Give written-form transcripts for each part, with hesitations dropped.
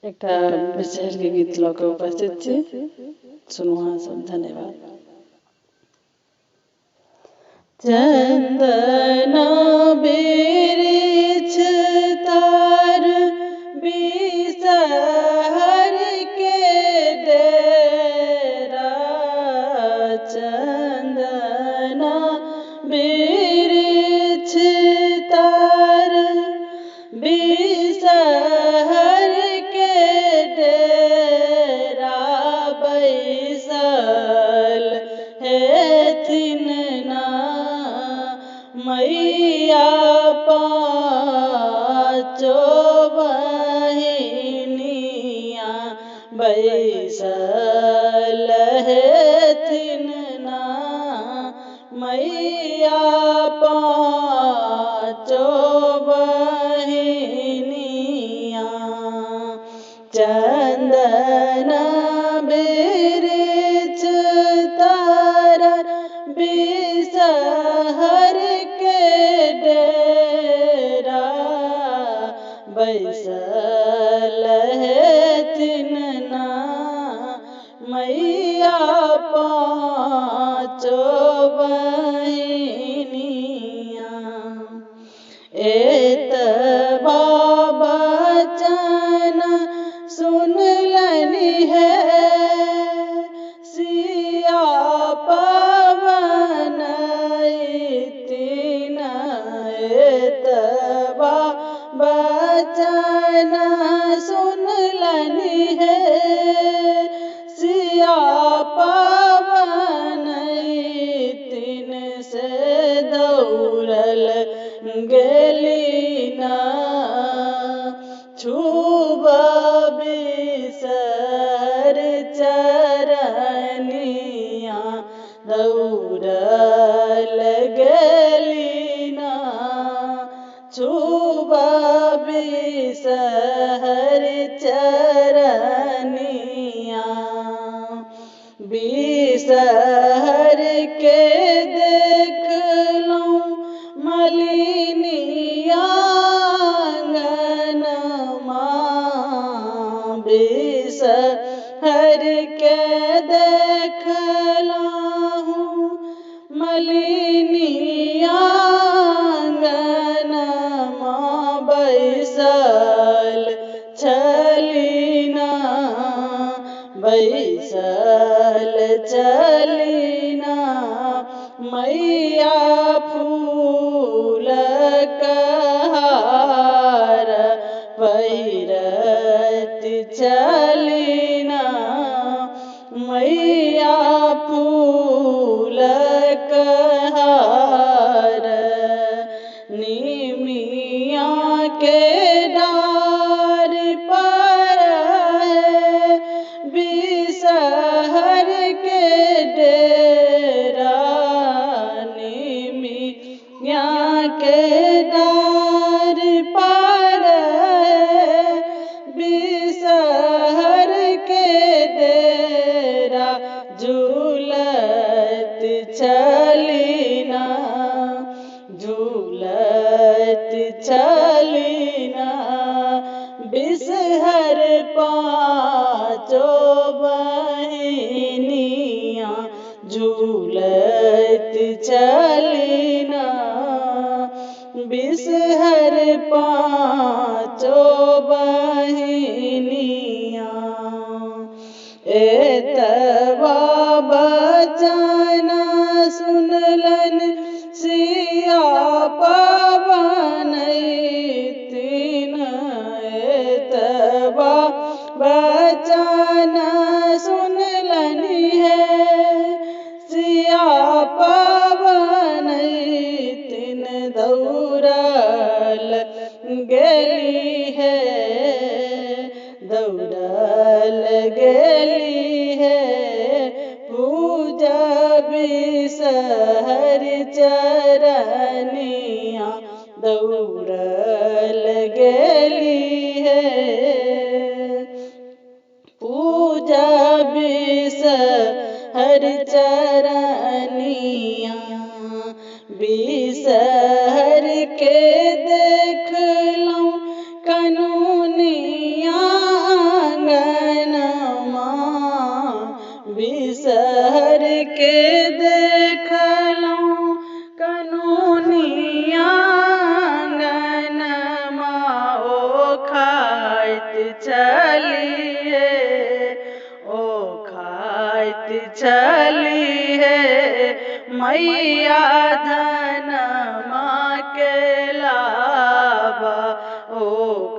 एक विशेष के गीत लऽ उपस्थित छी। सुनू अहाँ सब। धन्यवाद। चंदना बिरिछ तार बिसहर के डेरा, चंदना बिरिछ तार बिसहर के डेरा, बैसल हेथिन ना मैया पाँचो बहिनिया, बैसल हेथिन ना मैया पाँचो बहिनिया। चंदना बिरिछ तार बिसहर के डेरा, बैसल हेथिन ना मैया पाँचो बहिनिया। एतबा बचन सुनलनि है सिया पवन तीन, एतबा बचन सुनलनि है सिया पवन तीन, से दौड़ल गेली ना छूब बिसहर चरनिया, दौड़ल गेली ना छूब बिसहर चरनिया। बिसहर के देखलहुँ मलिनिया आँगनमा, बिसहर के देखलहुँ मलिनिया आँगनमा, बैसल छली ना बैसल छली ना मैया फूलक हार पहिरत छली ना मैया फूलक हार। निमिया के डार पर बिसहर के डेरा, निमिया के डार पर बिसहर के डेरा, झूलत छली ना झूलत छली ना बिसहर पाँचो बहिनिया, झूलत छली ना बिसहर पाँचो बहिनिया। एतबा बचन सुनलन सिया पवन तीन, एतबा बचन सुनलनि है सिया पवन तीन, दौड़ल गेली है दौड़ल गेली है पूजा बिसहर चरनिया, दौड़ल गेली है पूजा बिसहर चरनिया। बिसहर के देखलहुँ कनूनिया खाइत छलिए ओ खाइत छलिए मैया धनमा के लाबा ओ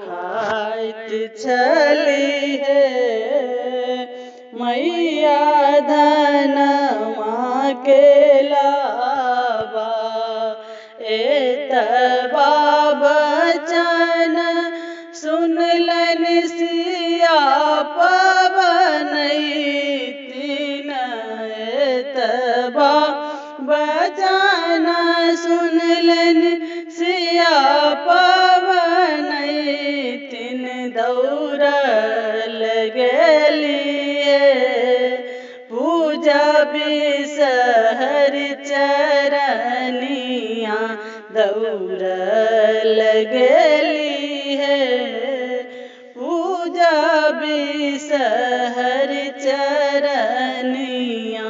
खाइत छलिए मैया धनमा के लाबा एतबा बचन सुनलन सिया पवनैतिन एतबा बचन सुनलन सिया पवनैतिन दौड़ल गेलिए पूजा बिसहर चरनिया दौड़ल गेलिए पूजा बिसहर चरनिया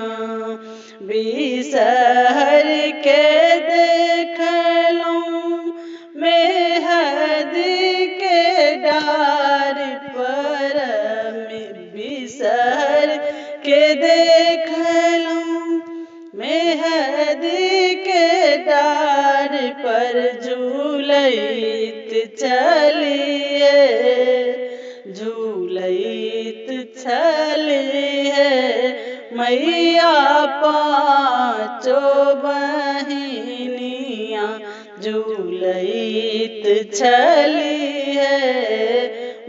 बिसहर के देखलूं मेहदी के डार पर बिसहर के देखलूं मेहदी के डार पर झूलैत छलिए झूलैत छलिए मैया पाँचो बहिनिया झूलैत छलिए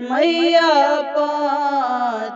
मैया पाँच